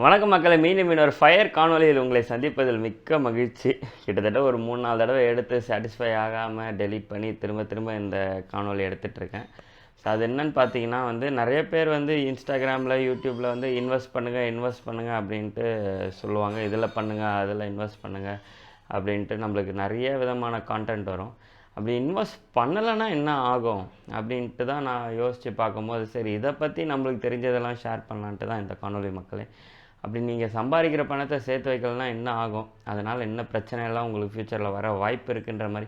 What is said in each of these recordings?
வணக்கம் மக்களை, மீண்டும் ஒரு ஃபயர் காணொலியில் உங்களை சந்திப்பதில் மிக்க மகிழ்ச்சி. கிட்டத்தட்ட ஒரு 3-4 தடவை எடுத்து சாட்டிஸ்ஃபை ஆகாமல் டெலீட் பண்ணி திரும்ப இந்த காணொலி எடுத்துகிட்ருக்கேன். ஸோ அது என்னென்னு பார்த்தீங்கன்னா நிறைய பேர் இன்ஸ்டாகிராமில் யூடியூப்பில் இன்வெஸ்ட் பண்ணுங்கள் அப்படின்ட்டு சொல்லுவாங்க. இதில் பண்ணுங்கள், அதில் இன்வெஸ்ட் பண்ணுங்கள் அப்படின்ட்டு நம்மளுக்கு நிறைய விதமான கான்டென்ட் வரும். அப்படி இன்வெஸ்ட் பண்ணலைன்னா என்ன ஆகும் அப்படின்ட்டு தான் நான் யோசித்து பார்க்கும்போது, சரி இதை பற்றி நம்மளுக்கு தெரிஞ்சதெல்லாம் ஷேர் பண்ணலான்ட்டு தான் இந்த காணொலி மக்களே. அப்படி நீங்கள் சம்பாதிக்கிற பணத்தை சேர்த்து வைக்கலன்னா என்ன ஆகும், அதனால் என்ன பிரச்சனையெல்லாம் உங்களுக்கு ஃப்யூச்சரில் வர வாய்ப்பு இருக்குன்ற மாதிரி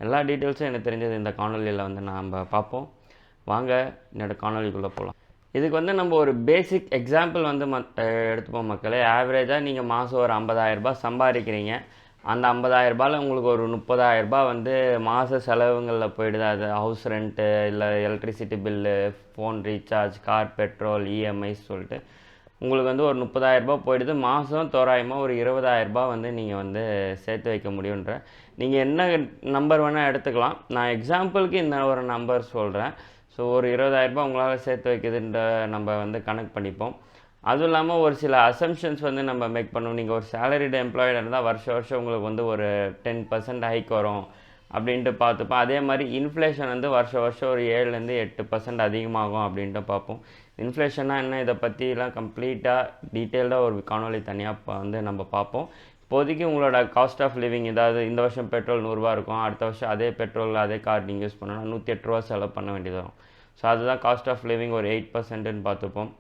எல்லா டீட்டெயில்ஸும் எனக்கு தெரிஞ்சது இந்த காணொலியில் நம்ம பார்ப்போம். வாங்க என்னோடய காணொலிக்குள்ளே போகலாம். இதுக்கு நம்ம ஒரு பேசிக் எக்ஸாம்பிள் எடுத்துப்போம் மக்களே. ஆவரேஜாக நீங்கள் மாதம் ஒரு 50,000 சம்பாதிக்கிறீங்க. அந்த 50,000 உங்களுக்கு ஒரு 30,000 மாத செலவுங்களில் போயிடுது. அது ஹவுஸ் ரெண்ட்டு, இல்லை electricity bill, phone recharge, car petrol, EMIs சொல்லிட்டு உங்களுக்கு ஒரு 30,000 போயிடுது. மாதம் தோராயமாக ஒரு 20,000 நீங்கள் சேர்த்து வைக்க முடியுன்ற. நீங்கள் என்ன நம்பர் வேணால் எடுத்துக்கலாம். நான் எக்ஸாம்பிளுக்கு இந்த ஒரு நம்பர் சொல்கிறேன். ஸோ ஒரு 20,000 உங்களால் சேர்த்து வைக்கிறதுன்ற நம்ம கனெக்ட் பண்ணிப்போம். அதுவும் இல்லாமல் ஒரு சில அசம்ஷன்ஸ் நம்ம மேக் பண்ணுவோம். நீங்கள் ஒரு சேலரிடு எம்ப்ளாய்டாக இருந்தால் வருஷம் உங்களுக்கு ஒரு 10% ஹைக் வரும் அப்படின்ட்டு பார்த்துப்போம். அதே மாதிரி இன்ஃப்ளேஷன் வருஷம் ஒரு 7-8% அதிகமாகும் அப்படின்ட்டு பார்ப்போம். இன்ஃப்ளேஷனாக என்ன, இதை பற்றிலாம் கம்ப்ளீட்டாக டீட்டெயில்டாக ஒரு காணொலி தனியாக நம்ம பார்ப்போம். இப்போதைக்கு உங்களோட காஸ்ட் ஆஃப் லிவிங், ஏதாவது இந்த வருஷம் பெட்ரோல் 100 இருக்கும், அடுத்த வருஷம் அதே பெட்ரோல் அதே கார் நீங்கள் யூஸ் பண்ணணும்னா 108 செலவு பண்ண வேண்டியது வரும். ஸோ அதுதான் காஸ்ட் ஆஃப் லிவிங் ஒரு 8%ன்னு பார்த்துப்போம்.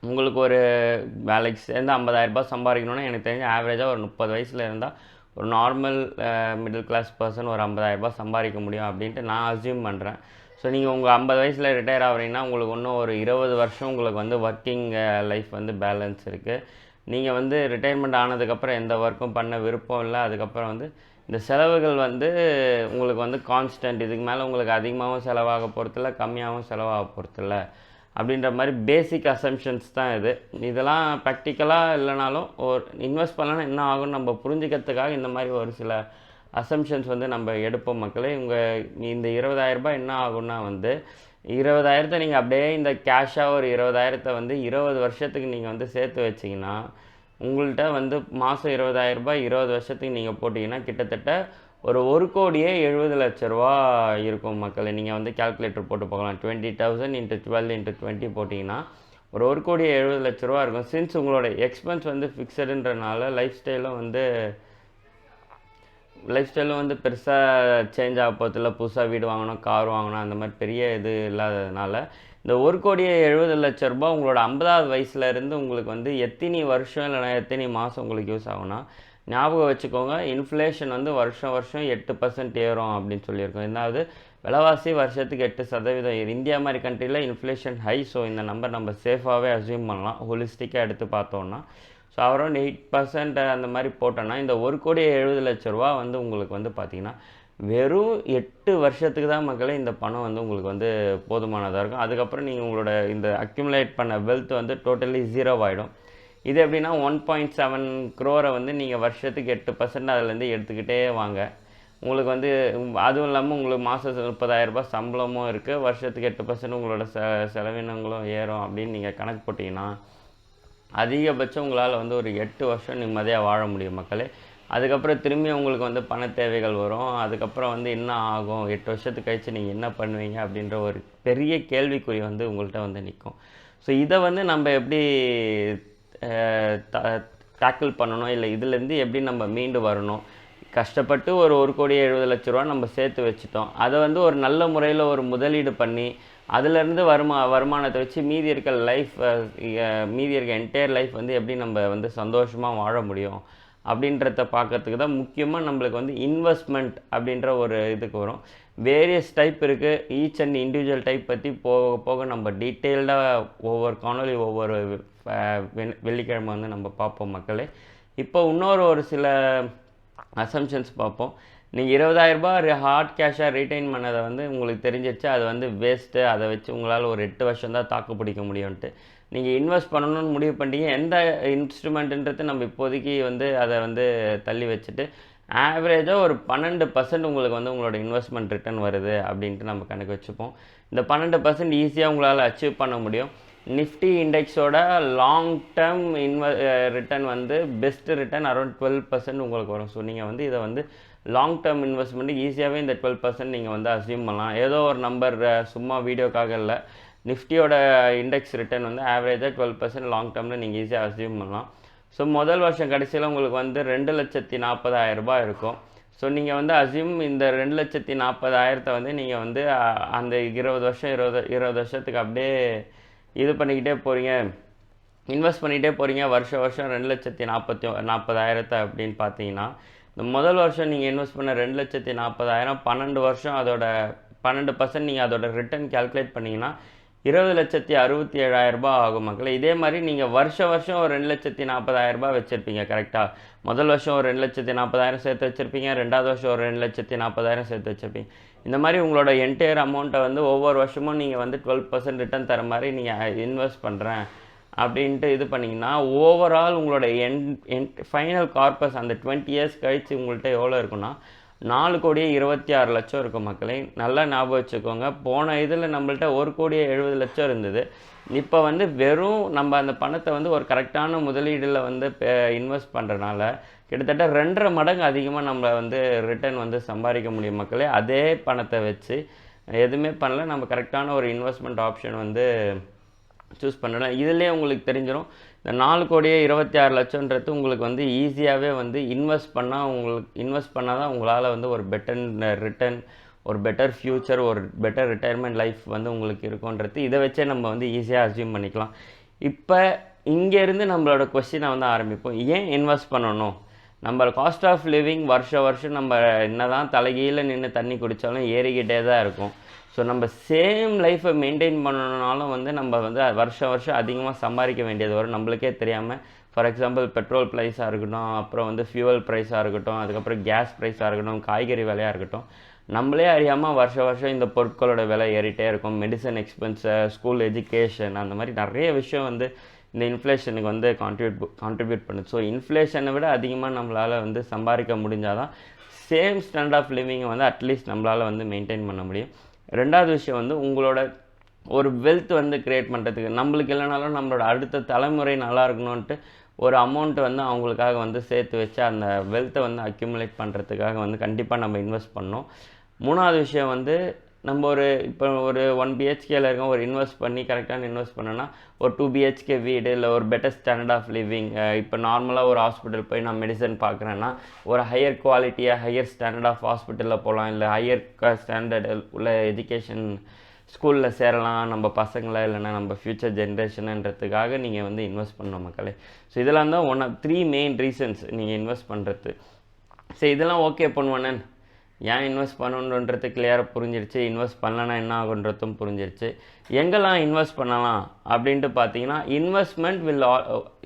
உங்களுக்கு ஒரு வேலைக்கு சேர்ந்து 50,000 சம்பாதிக்கணுன்னா எனக்கு தெரிஞ்ச ஆவரேஜாக ஒரு 30 வயசில் இருந்தால் ஒரு நார்மல் மிடில் கிளாஸ் பர்சன் ஒரு 50,000 சம்பாதிக்க முடியும் அப்படின்ட்டு நான் அஸ்யூம் பண்ணுறேன். ஸோ நீங்கள் உங்கள் 50 வயசில் ரிட்டையர் ஆகிறீங்கன்னா உங்களுக்கு இன்னும் ஒரு 20 வருஷம் உங்களுக்கு ஒர்க்கிங் லைஃப் பேலன்ஸ் இருக்குது. நீங்கள் ரிட்டையர்மெண்ட் ஆனதுக்கப்புறம் எந்த ஒர்க்கும் பண்ண விருப்பம் இல்லை. அதுக்கப்புறம் இந்த செலவுகள் உங்களுக்கு கான்ஸ்டன்ட். இதுக்கு மேலே உங்களுக்கு அதிகமாகவும் செலவாக போகிறதில்ல, கம்மியாகவும் செலவாக போகிறதில்ல அப்படின்ற மாதிரி பேசிக் அசம்ஷன்ஸ் தான் இது. இதெல்லாம் ப்ராக்டிக்கலாக இல்லைனாலும் ஒரு இன்வெஸ்ட் பண்ணலன்னா என்ன ஆகும்னு நம்ம புரிஞ்சுக்கிறதுக்காக இந்த மாதிரி ஒரு சில அசம்ஷன்ஸ் நம்ம எடுப்போம் மக்களே. இந்த 20,000 என்ன ஆகும்னா 20,000 நீங்கள் அப்படியே இந்த கேஷாக ஒரு 20,000 20 வருஷத்துக்கு நீங்கள் சேர்த்து வச்சிங்கன்னா உங்கள்கிட்ட மாதம் 20,000 20 வருஷத்துக்கு நீங்கள் போட்டிங்கன்னா கிட்டத்தட்ட ஒரு 1,70,00,000 இருக்கும் மக்களே. நீங்கள் கால்குலேட்டர் போட்டு பார்க்கலாம். 20,000 × 12 × 20 போட்டிங்கன்னா ஒரு 1,70,00,000 இருக்கும். சின்ஸ் உங்களோட எக்ஸ்பென்ஸ் ஃபிக்ஸடுன்றனால லைஃப் ஸ்டைலும் பெருசாக சேஞ்ச் ஆக போகிறதில்ல. புதுசாக வீடு வாங்கணும், கார் வாங்கணும், அந்த மாதிரி பெரிய இது இல்லாததுனால இந்த 1,70,00,000 உங்களோட 50வது வயசுலேருந்து உங்களுக்கு எத்தனை வருஷம் இல்லைனா எத்தனை மாதம் உங்களுக்கு யூஸ் ஆகும்னா ஞாபகம் வச்சுக்கோங்க. இன்ஃப்ளேஷன் வருஷம் 8% ஏறும் அப்படின்னு சொல்லியிருக்கோம். என்னாவது விலைவாசி வருஷத்துக்கு 8% இந்தியா மாதிரி கண்ட்ரியில் இன்ஃப்ளேஷன் ஹை. ஸோ இந்த நம்பர் நம்ம சேஃபாகவே அஸ்யூம் பண்ணலாம் ஹோலிஸ்டிக்காக எடுத்து பார்த்தோன்னா. ஸோ அரௌண்ட் 8% அந்த மாதிரி போட்டோன்னா இந்த 1,70,00,000 உங்களுக்கு பார்த்திங்கன்னா வெறும் 8 வருஷத்துக்கு தான் மக்களே இந்த பணம் உங்களுக்கு போதுமானதாக இருக்கும். அதுக்கப்புறம் நீங்கள் உங்களோட இந்த அக்யூமுலேட் பண்ண வெல்த் டோட்டலி 0 ஆகிடும். இது எப்படின்னா 1.7 crore நீங்கள் வருஷத்துக்கு 8% அதிலேருந்து எடுத்துக்கிட்டே வாங்க. உங்களுக்கு அதுவும் இல்லாமல் உங்களுக்கு மாதம் 30,000 சம்பளமும் இருக்குது. வருஷத்துக்கு 8% உங்களோட செலவினங்களும் ஏறும் அப்படின்னு நீங்கள் கணக்கு போட்டிங்கன்னா அதிகபட்சம் உங்களால் ஒரு 8 வருஷம் நிம்மதியாக வாழ முடியும் மக்களே. அதுக்கப்புறம் திரும்பி உங்களுக்கு பண தேவைகள் வரும். அதுக்கப்புறம் என்ன ஆகும், 8 வருஷத்துக்கு கழிச்சு நீங்கள் என்ன பண்ணுவீங்க அப்படின்ற ஒரு பெரிய கேள்விக்குறி உங்கள்கிட்ட நிற்கும். ஸோ இதை நம்ம எப்படி டேக்கிள் பண்ணணும், இல்லை இதுலேருந்து எப்படி நம்ம மீண்டு வரணும். கஷ்டப்பட்டு ஒரு 1,70,00,000 நம்ம சேர்த்து வச்சுட்டோம். அதை ஒரு நல்ல முறையில் ஒரு முதலீடு பண்ணி அதிலேருந்து வருமானத்தை வச்சு மீதி இருக்க என்டையர் லைஃப் எப்படி நம்ம சந்தோஷமாக வாழ முடியும் அப்படின்றத பார்க்கறதுக்கு தான் முக்கியமாக நம்மளுக்கு இன்வெஸ்ட்மெண்ட் அப்படின்ற ஒரு இதுக்கு வரும். வேரியஸ் டைப் இருக்குது. ஈச் அண்ட் இண்டிவிஜுவல் டைப் பற்றி போக நம்ம டீட்டெயில்டாக ஒவ்வொரு காணொலி ஒவ்வொரு வெள்ளிக்கிழமை நம்ம பார்ப்போம் மக்களே. இப்போ ஒரு சில அசம்ஷன்ஸ் பார்ப்போம். நீங்கள் 20,000 ஹார்ட் கேஷாக ரீட்டைன் பண்ணதை உங்களுக்கு தெரிஞ்சிச்சு அது வேஸ்ட்டு. அதை வச்சு உங்களால் ஒரு 8 வருஷம் தான் தாக்கு பிடிக்க முடியும்ன்ட்டு நீங்கள் இன்வெஸ்ட் பண்ணணும்னு முடிவு பண்ணிட்டீங்க. எந்த இன்ஸ்ட்ருமெண்ட்டுன்றது நம்ம இப்போதைக்கு அதை தள்ளி வச்சுட்டு ஆவரேஜாக ஒரு 12% உங்களுக்கு உங்களோட இன்வெஸ்ட்மெண்ட் ரிட்டர்ன் வருது அப்படின்ட்டு நம்ம கணக்கு வச்சுப்போம். இந்த 12% ஈஸியாக உங்களால் அச்சீவ் பண்ண முடியும். நிஃப்டி இண்டெக்ஸோட லாங் டேர்ம் ரிட்டர்ன் வந்து பெஸ்ட் ரிட்டர்ன் அரௌண்ட் 12% உங்களுக்கு வரும். ஸோ நீங்கள் வந்து இதை வந்து லாங் டேர்ம் இன்வெஸ்ட்மெண்ட் ஈஸியாகவே இந்த 12% நீங்கள் வந்து அசியூம் பண்ணலாம். ஏதோ ஒரு நம்பர் சும்மா வீடியோக்காக இல்லை, நிஃப்டியோட இண்டெக்ஸ் ரிட்டர்ன் வந்து ஆவரேஜாக 12% லாங் டேர்மில் நீங்கள் ஈஸியாக அசியூம் பண்ணலாம். ஸோ முதல் வருஷம் கடைசியில் உங்களுக்கு வந்து 2,40,000 இருக்கும். ஸோ நீங்கள் வந்து அசியூம் இந்த 2,40,000 வந்து நீங்கள் வந்து அந்த 20 வருஷத்துக்கு அப்படியே இது பண்ணிக்கிட்டே போகிறீங்க, இன்வெஸ்ட் பண்ணிகிட்டே போகிறீங்க. வருஷம் 2,40,000 அப்படின்னு பார்த்தீங்கன்னா, இந்த முதல் வருஷம் நீங்கள் இன்வெஸ்ட் பண்ண 2,40,000 12 வருஷம் அதோட 12% நீங்கள் அதோட ரிட்டர்ன் கேல்குலேட் பண்ணிங்கன்னா 20,67,000 ஆகும் மக்களே. இதே மாதிரி நீங்கள் வருஷம் ஒரு 2,40,000 வச்சுருப்பீங்க கரெக்டாக. முதல் வருஷம் ஒரு 2,40,000 சேர்த்து வச்சுருப்பீங்க, ரெண்டாவது வருஷம் ஒரு 2,40,000 சேர்த்து வச்சுருப்பீங்க. இந்த மாதிரி உங்களோட என்டையர் அமௌண்ட்டை வந்து ஒவ்வொரு வருஷமும் நீங்கள் வந்து 12% ரிட்டர்ன் தர மாதிரி நீங்கள் இன்வெஸ்ட் பண்ணுறேன் அப்படின்ட்டு இது பண்ணிங்கன்னா ஓவரால் உங்களோட ஃபைனல் கார்பஸ் அந்த 20 இயர்ஸ் கழித்து உங்கள்கிட்ட எவ்வளோ இருக்குன்னா 4,26,00,000 இருக்கும் மக்களே. நல்லா ஞாபகம் வச்சுக்கோங்க. போன இதில் நம்மள்ட்ட 1,70,00,000 இருந்தது. இப்போ வந்து வெறும் நம்ம அந்த பணத்தை வந்து ஒரு கரெக்டான முதலீடில் வந்து இன்வெஸ்ட் பண்ணுறனால கிட்டத்தட்ட 2.5 மடங்கு அதிகமாக நம்ம வந்து ரிட்டர்ன் வந்து சம்பாதிக்க முடியும் மக்களே. அதே பணத்தை வச்சு எதுவுமே பண்ணல, நம்ம கரெக்டான ஒரு இன்வெஸ்ட்மெண்ட் ஆப்ஷன் வந்து சூஸ் பண்ணலாம். இதிலே உங்களுக்கு தெரிஞ்சிடும் இந்த 4,26,00,000ன்றது உங்களுக்கு வந்து ஈஸியாகவே வந்து இன்வெஸ்ட் பண்ணால் தான் உங்களால் வந்து ஒரு பெட்டர் ரிட்டர்ன், ஒரு பெட்டர் ஃப்யூச்சர், ஒரு பெட்டர் ரிட்டையர்மெண்ட் லைஃப் வந்து உங்களுக்கு இருக்குன்றது இதை வச்சே நம்ம வந்து ஈஸியாக அசியூம் பண்ணிக்கலாம். இப்போ இங்கேருந்து நம்மளோட கொஸ்டினை வந்து ஆரம்பிப்போம். ஏன் இன்வெஸ்ட் பண்ணணும்? நம்ம காஸ்ட் ஆஃப் லிவிங் வருஷம் நம்ம என்ன தான் தலைகீழ நின்று தண்ணி குடித்தாலும் ஏறிக்கிட்டே தான் இருக்கும். ஸோ நம்ம சேம் லைஃப்பை மெயின்டைன் பண்ணணுன்னாலும் வந்து நம்ம வந்து வருஷம் அதிகமாக சம்பாதிக்க வேண்டியது வரும் நம்மளுக்கே தெரியாமல். ஃபார் எக்ஸாம்பிள் பெட்ரோல் ப்ரைஸாக இருக்கட்டும், அப்புறம் வந்து ஃபியூவல் ப்ரைஸாக இருக்கட்டும், அதுக்கப்புறம் கேஸ் ப்ரைஸாக இருக்கட்டும், காய்கறி விலையாக இருக்கட்டும், நம்மளே அறியாமல் வருஷம் இந்த பொருட்களோட விலை ஏறிட்டே இருக்கும். மெடிசன் எக்ஸ்பென்ஸு, ஸ்கூல் எஜுகேஷன், அந்த மாதிரி நிறைய விஷயம் வந்து இந்த இன்ஃப்ளேஷனுக்கு வந்து கான்ட்ரிபியூட் பண்ணுது. ஸோ இன்ஃப்ளேஷனை விட அதிகமாக நம்மளால் வந்து சம்பாதிக்க முடிஞ்சால் தான் சேம் ஸ்டாண்டர்ட் ஆஃப் லிவிங்கை வந்து அட்லீஸ்ட் நம்மளால் வந்து மெயின்டைன் பண்ண முடியும். ரெண்டாவது விஷயம் வந்து உங்களோட ஒரு வெல்த் வந்து க்ரியேட் பண்ணுறதுக்கு, நம்மளுக்கு இல்லைனாலும் நம்மளோட அடுத்த தலைமுறை நல்லா இருக்கணும்ன்ட்டு ஒரு அமௌண்ட்டு வந்து அவங்களுக்காக வந்து சேர்த்து வச்சு அந்த வெல்த்தை வந்து அக்யூமுலேட் பண்ணுறதுக்காக வந்து கண்டிப்பாக நம்ம இன்வெஸ்ட் பண்ணோம். மூணாவது விஷயம் வந்து நம்ம இப்போ ஒரு 1 BHKல இருக்கோம், ஒரு இன்வெஸ்ட் பண்ணி கரெக்டான இன்வெஸ்ட் பண்ணோன்னா ஒரு 2 BHK வீடு இல்லை ஒரு பெட்டர் ஸ்டாண்டர்ட் ஆஃப் லிவிங். இப்போ நார்மலாக ஒரு ஹாஸ்பிட்டல் போய் நான் மெடிசன் பார்க்குறேன்னா ஒரு ஹையர் குவாலிட்டியாக ஹையர் ஸ்டாண்டர்ட் ஆஃப் ஹாஸ்பிட்டலில் போகலாம், இல்லை ஹையர் ஸ்டாண்டர்ட் உள்ள எஜுகேஷன் ஸ்கூலில் சேரலாம் நம்ம பசங்களை, இல்லைனா நம்ம ஃப்யூச்சர் ஜென்ரேஷனுன்றதுக்காக நீங்கள் வந்து இன்வெஸ்ட் பண்ணணும் மக்களே. ஸோ இதெல்லாம் தான் 3 மெயின் ரீசன்ஸ் நீங்கள் இன்வெஸ்ட் பண்ணுறது. ஸோ இதெல்லாம் ஓகே பண்ணுவேன், ஏன் இன்வெஸ்ட் பண்ணணுன்றது கிளியராக புரிஞ்சிருச்சு, இன்வெஸ்ட் பண்ணலன்னா என்ன ஆகுன்றதும் புரிஞ்சிருச்சு. எங்கெல்லாம் இன்வெஸ்ட் பண்ணலாம் அப்படின்ட்டு பார்த்தீங்கன்னா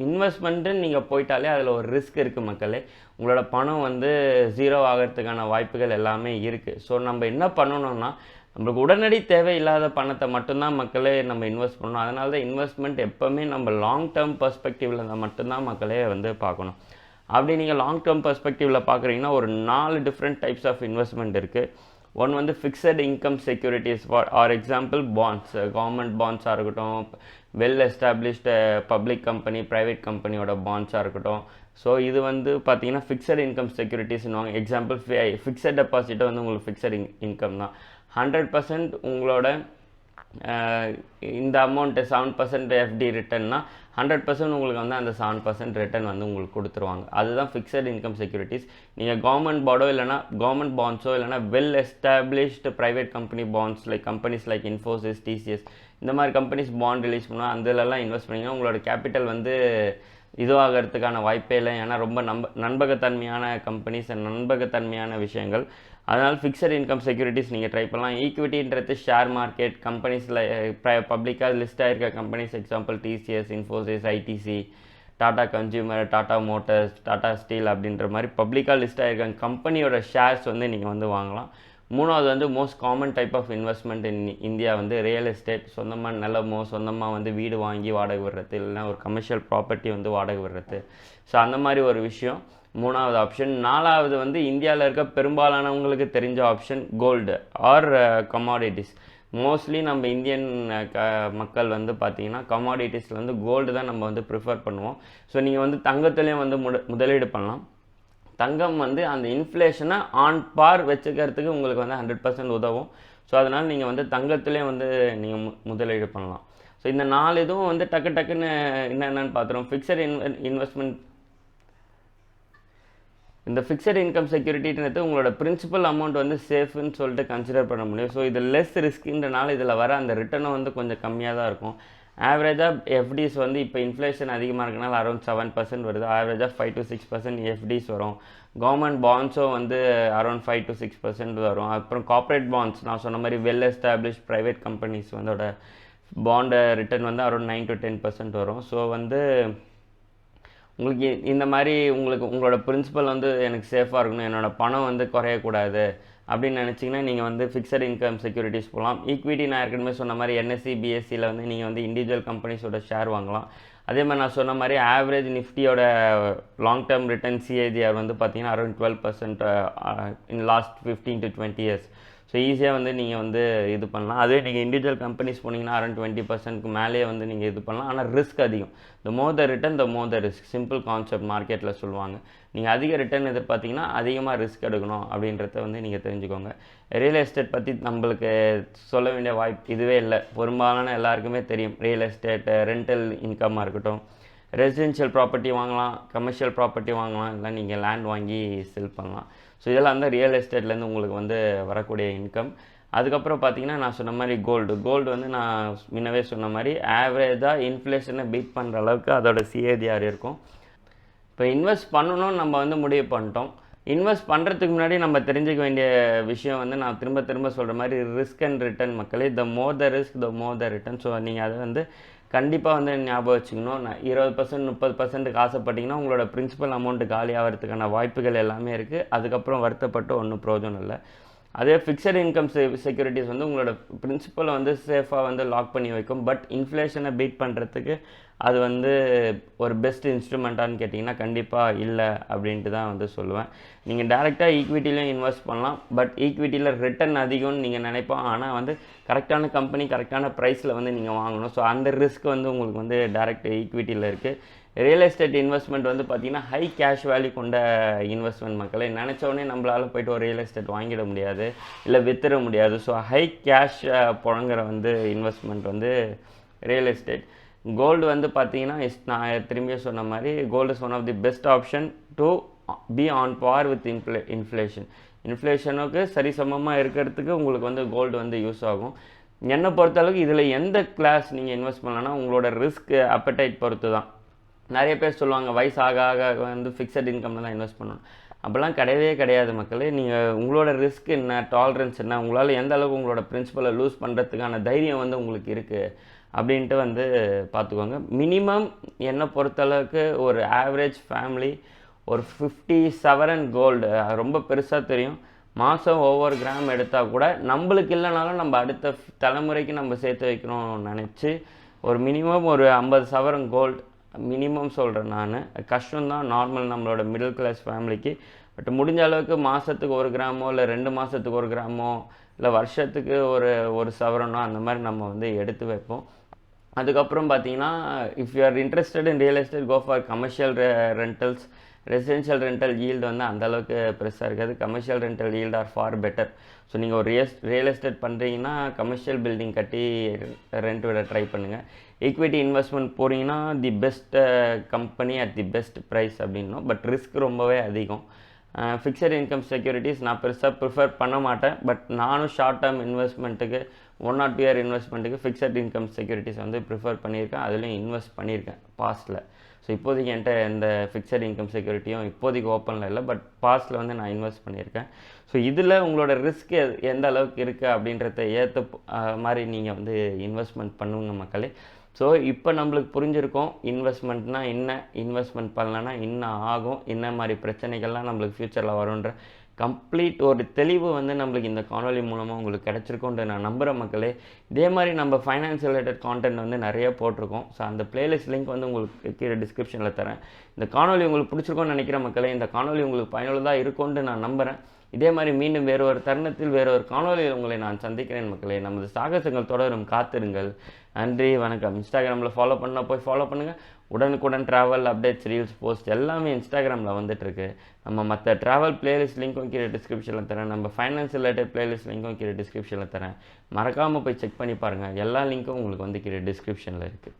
இன்வெஸ்ட்மெண்ட்டு நீங்கள் போயிட்டாலே அதில் ஒரு ரிஸ்க் இருக்குது மக்களே. உங்களோட பணம் வந்து 0 ஆகிறதுக்கான வாய்ப்புகள் எல்லாமே இருக்குது. ஸோ நம்ம என்ன பண்ணணும்னா நம்மளுக்கு உடனடி தேவையில்லாத பணத்தை மட்டும்தான் மக்களே நம்ம இன்வெஸ்ட் பண்ணணும். அதனால தான் இன்வெஸ்ட்மெண்ட் எப்போவுமே நம்ம லாங் டேர்ம் பர்ஸ்பெக்டிவில் இருந்தால் மட்டும்தான் மக்களே வந்து பார்க்கணும். அப்படி நீங்கள் லாங் டேர்ம் பர்ஸ்பெக்டிவில் பார்க்குறீங்கன்னா ஒரு 4 டிஃப்ரெண்ட் டைப்ஸ் ஆஃப் இன்வெஸ்ட்மெண்ட் இருக்குது. ஒன்று வந்து fixed income securities, for example bonds, government பாண்ட்ஸாக இருக்கட்டும், well established public company, private கம்பெனியோட பாண்ட்ஸாக இருக்கட்டும். ஸோ இது வந்து பார்த்தீங்கன்னா ஃபிக்ஸட் இன்கம் செக்யூரிட்டிஸ்னுவாங்க. எக்ஸாம்பிள் ஃபிக்ஸட் டெபாசிட்டை வந்து உங்களுக்கு ஃபிக்ஸட் இன்கம் தான். 100% உங்களோட இந்த அமௌண்ட்டு 7% எஃப்டி ரிட்டர்ன்னா 100% உங்களுக்கு வந்து அந்த 7% ரிட்டர்ன் வந்து உங்களுக்கு கொடுத்துருவாங்க. அதுதான் ஃபிக்ஸட் இன்கம் செக்யூரிட்டிஸ். நீங்கள் கவர்மெண்ட் பாண்டோ இல்லைனா கவர்மெண்ட் பாண்ட்ஸோ இல்லைனா well established private company bonds like companies like Infosys, TCS, இந்த மாதிரி கம்பெனிஸ் பாண்ட் ரிலீஸ் பண்ணால் அதிலெல்லாம் இன்வெஸ்ட் பண்ணிங்கன்னா உங்களோட கேபிட்டல் வந்து இதுவாகிறதுக்கான வாய்ப்பே இல்லை. ஏன்னா ரொம்ப நம்பகத்தன்மையான கம்பெனிஸ், நம்பகத்தன்மையான விஷயங்கள். அதனால் ஃபிக்ஸட் இன்கம் செக்யூரிட்டிஸ் நீங்கள் ட்ரை பண்ணலாம். ஈக்விட்டின்றது ஷேர் மார்க்கெட், கம்பெனிஸில் பப்ளிக்காக லிஸ்ட் ஆகிருக்க companies, example TCS, Infosys, ITC, Tata Consumer, Tata Motors, Tata Steel அப்படின்ற மாதிரி பப்ளிக்காக லிஸ்ட் ஆகிருக்க கம்பெனியோட ஷேர்ஸ் வந்து நீங்கள் வந்து வாங்கலாம். மூணாவது வந்து most common type of investment in India வந்து ரியல் எஸ்டேட். சொந்தமாக நிலமோ சொந்தமாக வந்து வீடு வாங்கி வாடகை விடுறது, இல்லைனா ஒரு கமர்ஷியல் ப்ராப்பர்ட்டி வந்து வாடகை விடுறது. ஸோ அந்த மாதிரி ஒரு விஷயம் மூணாவது ஆப்ஷன். நாலாவது வந்து இந்தியாவில் இருக்க பெரும்பாலானவங்களுக்கு தெரிஞ்ச option gold or commodities. Mostly நம்ம இந்தியன் மக்கள் வந்து பார்த்திங்கன்னா கமாடிட்டிஸில் வந்து கோல்டு தான் நம்ம வந்து ப்ரிஃபர் பண்ணுவோம். ஸோ நீங்கள் வந்து தங்கத்துலேயும் வந்து முதலீடு பண்ணலாம். தங்கம் வந்து அந்த இன்ஃப்ளேஷனை ஆன் பார் வச்சுக்கிறதுக்கு உங்களுக்கு வந்து 100% உதவும். ஸோ அதனால் நீங்கள் வந்து தங்கத்துலேயும் வந்து நீங்கள் முதலீடு பண்ணலாம். ஸோ இந்த 4 இதுவும் வந்து டக்குன்னு என்னென்னு பார்த்துருவோம். இன்வெஸ்ட்மெண்ட், இந்த ஃபிக்ஸட் இன்கம் செக்யூரிட்டின்றது உங்களோட பிரின்சிபல் அமௌண்ட் வந்து சேஃப்னு சொல்லிட்டு கன்சிடர் பண்ண முடியும். ஸோ இது லெஸ் ரிஸ்க்குன்றனால இதில் வர அந்த ரிட்டர்னும் வந்து கொஞ்சம் கம்மியாக தான் இருக்கும். ஆவரேஜாக எஃப்டிஸ் வந்து இப்போ இன்ஃப்ளேஷன் அதிகமாக இருக்கனால அரௌண்ட் 7% வருது. ஆவரேஜாக 5 to 6% எஃப்டிஸ் வரும். கவர்மெண்ட் பாண்ட்ஸும் வந்து அரௌண்ட் 5 to 6% வரும். அப்புறம் கார்ப்பரேட் பாண்ட்ஸ் நான் சொன்ன மாதிரி வெல் எஸ்டாப்ளிஷ் ப்ரைவேட் கம்பெனிஸ் வந்தோட பாண்டை ரிட்டர்ன் வந்து அரௌண்ட் 9 to 10% வரும். ஸோ வந்து உங்களுக்கு இந்த மாதிரி உங்களோட பிரின்சிபல் வந்து எனக்கு சேஃபாக இருக்கணும், என்னோடய பணம் வந்து குறையக்கூடாது அப்படின்னு நினச்சிங்கன்னா நீங்கள் வந்து ஃபிக்ஸட் இன்கம் செக்யூரிட்டிஸ் போகலாம். ஈக்விட்டி நான் ஏற்கனவே சொன்ன மாதிரி என்எஸ்சி பிஎஸ்சியில் வந்து நீங்கள் வந்து இண்டிவிஜுவல் கம்பெனிஸோட ஷேர் வாங்கலாம். அதே மாதிரி நான் சொன்ன மாதிரி ஆவரேஜ் நிஃப்டியோட லாங் டேர்ம் ரிட்டர்ன் சிஏஜிஆர் வந்து பார்த்தீங்கன்னா around 12% in last 15 to 20 years. So ஈஸியாக வந்து நீங்கள் வந்து இது பண்ணலாம். அதே நீங்கள் இண்டிவிஜுவல் கம்பெனிஸ் போனீங்கன்னா அரௌண்ட் 20%க்கு மேலேயே வந்து நீங்கள் இது பண்ணலாம். ஆனால் ரிஸ்க் அதிகம். The more the return the more the risk, simple concept மார்க்கெட்டில் சொல்லுவாங்க. நீங்கள் அதிக ரிட்டர்ன் எதிர்பார்த்தீங்கன்னா அதிகமாக ரிஸ்க் எடுக்கணும் அப்படின்றத வந்து நீங்கள் தெரிஞ்சுக்கோங்க. ரியல் எஸ்டேட் பற்றி நம்மளுக்கு சொல்ல வேண்டிய வாய்ப்பு இதுவே இல்லை. பெரும்பாலான எல்லாருக்குமே தெரியும். ரியல் எஸ்டேட், ரெண்டல் இன்கம்மாக இருக்கட்டும், ரெசிடென்ஷியல் ப்ராப்பர்ட்டி வாங்கலாம், கமர்ஷியல் ப்ராப்பர்ட்டி வாங்கலாம், இல்லை நீங்கள் லேண்ட் வாங்கி செல் பண்ணலாம். ஸோ இதெல்லாம் வந்து ரியல் எஸ்டேட்லேருந்து உங்களுக்கு வந்து வரக்கூடிய இன்கம். அதுக்கப்புறம் பார்த்தீங்கன்னா நான் சொன்ன மாதிரி கோல்டு வந்து நான் முன்னவே சொன்ன மாதிரி ஆவரேஜாக இன்ஃப்ளேஷனை பீட் பண்ணுற அளவுக்கு அதோட சிஏஜிஆர் இருக்கும். இப்போ இன்வெஸ்ட் பண்ணணும்னு நம்ம வந்து முடிவு பண்ணிட்டோம். இன்வெஸ்ட் பண்ணுறதுக்கு முன்னாடி நம்ம தெரிஞ்சுக்க வேண்டிய விஷயம் வந்து நான் திரும்ப சொல்கிற மாதிரி ரிஸ்க் அண்ட் ரிட்டர்ன் மக்களே. The more the risk the more the return. So நீங்கள் அதை வந்து கண்டிப்பாக வந்து ஞாபகம் வச்சுக்கணும். 20% 30%க்கு ஆசைப்பட்டிங்கன்னா உங்களோட பிரின்சிபல் அமௌண்ட்டு காலி ஆகிறதுக்கான வாய்ப்புகள் எல்லாமே இருக்குது. அதுக்கப்புறம் வருத்தப்பட்டு ஒன்றும் பிரயோஜனம் இல்லை. அதே ஃபிக்ஸட் இன்கம் செக்யூரிட்டிஸ் வந்து உங்களோட பிரின்சிபலை வந்து சேஃபாக வந்து லாக் பண்ணி வைக்கும். பட் இன்ஃப்ளேஷனை பீட் பண்ணுறதுக்கு அது வந்து ஒரு பெஸ்ட் இன்ஸ்ட்ருமெண்ட்டான்னு கேட்டிங்கன்னா கண்டிப்பாக இல்லை அப்படின்ட்டு தான் வந்து சொல்லுவேன். நீங்கள் டேரெக்டாக ஈக்விட்டிலையும் இன்வெஸ்ட் பண்ணலாம். பட் ஈக்விட்டியில் ரிட்டர்ன் அதிகம்னு நீங்கள் நினைப்போம். ஆனால் வந்து கரெக்டான கம்பெனி கரெக்டான ப்ரைஸில் வந்து நீங்கள் வாங்கணும். ஸோ அந்த ரிஸ்க் வந்து உங்களுக்கு வந்து டேரெக்ட் ஈக்விட்டியில் இருக்குது. ரியல் எஸ்டேட் இன்வெஸ்ட்மெண்ட் வந்து பார்த்திங்கன்னா ஹை கேஷ் வேல்யூ கொண்ட இன்வெஸ்ட்மெண்ட் மக்களே. நினச்சோடனே நம்மளால் போய்ட்டு ஒரு ரியல் எஸ்டேட் வாங்கிட முடியாது, இல்லை வித்துட முடியாது. ஸோ ஹை கேஷ் புழங்குற வந்து இன்வெஸ்ட்மெண்ட் வந்து ரியல் எஸ்டேட். கோல்டு வந்து பார்த்தீங்கன்னா நான் திரும்பியும் சொன்ன மாதிரி gold is one of the best option to be on par with இன்ஃப்ளேஷனுக்கு சரிசமமாக இருக்கிறதுக்கு உங்களுக்கு வந்து கோல்டு வந்து யூஸ் ஆகும். என்னை பொறுத்தளவுக்கு இதில் எந்த கிளாஸ் நீங்கள் இன்வெஸ்ட் பண்ணலன்னா உங்களோட ரிஸ்க் அப்படைட் பொறுத்து தான். நிறைய பேர் சொல்லுவாங்க வயசு ஆக வந்து ஃபிக்ஸட் இன்கம்ல தான் இன்வெஸ்ட் பண்ணணும். அப்படிலாம் கிடையாது மக்களே. நீங்கள் உங்களோட ரிஸ்க் என்ன, டாலரன்ஸ் என்ன, உங்களால் எந்த அளவுக்கு உங்களோட பிரின்சிபலை லூஸ் பண்ணுறதுக்கான தைரியம் வந்து உங்களுக்கு இருக்குது அப்படின்ட்டு வந்து பார்த்துக்கோங்க. மினிமம் என்னை பொறுத்தளவுக்கு ஒரு ஆவரேஜ் ஃபேமிலி ஒரு 50 சவரன் கோல்டு, ரொம்ப பெருசாக தெரியும், மாதம் ஒவ்வொரு கிராம் எடுத்தால் கூட நம்மளுக்கு இல்லைனாலும் நம்ம அடுத்த தலைமுறைக்கு நம்ம சேர்த்து வைக்கணும்னு நினச்சி ஒரு மினிமம் ஒரு 50 சவரன் கோல்டு மினிமம் சொல்கிறேன். நான் கஷ்டம்தான் நார்மல் நம்மளோட மிடில் கிளாஸ் ஃபேமிலிக்கு. பட் முடிஞ்ச அளவுக்கு மாதத்துக்கு 1 கிராமோ இல்லை 2 மாதத்துக்கு 1 கிராமோ இல்லை வருஷத்துக்கு ஒரு சவரனோ அந்த மாதிரி நம்ம வந்து எடுத்து வைப்போம். அதுக்கப்புறம் பார்த்தீங்கன்னா if you are interested in real estate go for commercial rentals. Residential rental yield வந்து அந்தளவுக்கு பெருசாக இருக்காது. Commercial rental yield are far better. So நீங்கள் ஒரு ரியல் எஸ்டேட் பண்ணுறீங்கன்னா கமர்ஷியல் பில்டிங் கட்டி ரெண்ட் விட ட்ரை பண்ணுங்கள். ஈக்விட்டி இன்வெஸ்ட்மெண்ட் போகிறீங்கன்னா the best company at the best price அப்படின்னும். பட் ரிஸ்க் ரொம்பவே அதிகம். ஃபிக்ஸட் இன்கம் செக்யூரிட்டிஸ் நான் பெருசாக ப்ரிஃபர் பண்ண மாட்டேன். பட் நானும் ஷார்ட் டேர்ம் இன்வெஸ்ட்மெண்ட்டுக்கு 1 or 2 year இன்வெஸ்ட்மெண்ட்டுக்கு ஃபிக்ஸட் இன்கம் செக்யூரிட்டிஸ் வந்து ப்ரிஃபர் பண்ணியிருக்கேன். அதுலேயும் இன்வெஸ்ட் பண்ணியிருக்கேன் பாஸ்ட்டில். ஸோ இப்போதைக்கு என்கிட்ட எந்த ஃபிக்ஸட் இன்கம் செக்யூரிட்டியும் இப்போதைக்கு ஓப்பனில் இல்லை. பட் பாஸ்ட்டில் வந்து நான் இன்வெஸ்ட் பண்ணியிருக்கேன். ஸோ இதில் உங்களோட ரிஸ்க் எந்த அளவுக்கு இருக்குது அப்படின்றத ஏற்ற மாதிரி நீங்கள் வந்து இன்வெஸ்ட்மெண்ட் பண்ணுங்க மக்களே. ஸோ இப்போ நம்மளுக்கு புரிஞ்சிருக்கோம் இன்வெஸ்ட்மெண்ட்னா என்ன, இன்வெஸ்ட்மெண்ட் பண்ணலன்னா என்ன ஆகும், என்ன மாதிரி பிரச்சனைகள்லாம் நம்மளுக்கு ஃப்யூச்சரில் வரும்ன்ற கம்ப்ளீட் ஒரு தெளிவு வந்து நம்மளுக்கு இந்த காணொலி மூலமாக உங்களுக்கு கிடச்சிருக்கும்னு நான் நம்புகிறேன் மக்களே. இதே மாதிரி நம்ம ஃபைனான்ஸ் ரிலேட்டட் கான்டென்ட் வந்து நிறைய போட்டிருக்கோம். ஸோ அந்த பிளேலிஸ்ட் லிங்க் வந்து உங்களுக்கு கீழே டிஸ்கிரிப்ஷனில் தரேன். இந்த காணொலி உங்களுக்கு பிடிச்சிருக்கும்னு நினைக்கிற மக்களே. இந்த காணொலி உங்களுக்கு பயனுள்ளதாக இருக்கும்னு நான் நம்புகிறேன். இதே மாதிரி மீண்டும் வேறு ஒரு தருணத்தில் வேறு ஒரு காணொலியில் உங்களை நான் சந்திக்கிறேன் மக்களே. நமது சாகசங்கள் தொடரும், காத்திருங்கள். நன்றி, வணக்கம். இன்ஸ்டாகிராமில் ஃபாலோ பண்ணால் போய் ஃபாலோ பண்ணுங்கள். உடனுக்குடன் ட்ராவல் அப்டேட்ஸ், ரீல்ஸ், போஸ்ட் எல்லாமே இன்ஸ்டாகிராமில் வந்துட்டுருக்கு. நம்ம மற்ற ட்ராவல் பிளேலிஸ்ட் லிங்க்கும் கீழே டிஸ்கிரிப்ஷனில் தரேன். நம்ம ஃபைனான்ஸ் ரிலேட்டட் பிளேலிஸ்ட் லிங்க்கும் கீழே டிஸ்கிரிப்ஷனில் தரேன். மறக்காமல் போய் செக் பண்ணி பாருங்கள். எல்லா லிங்க்கும் உங்களுக்கு வந்து கீழே டிஸ்கிரிப்ஷனில் இருக்குது.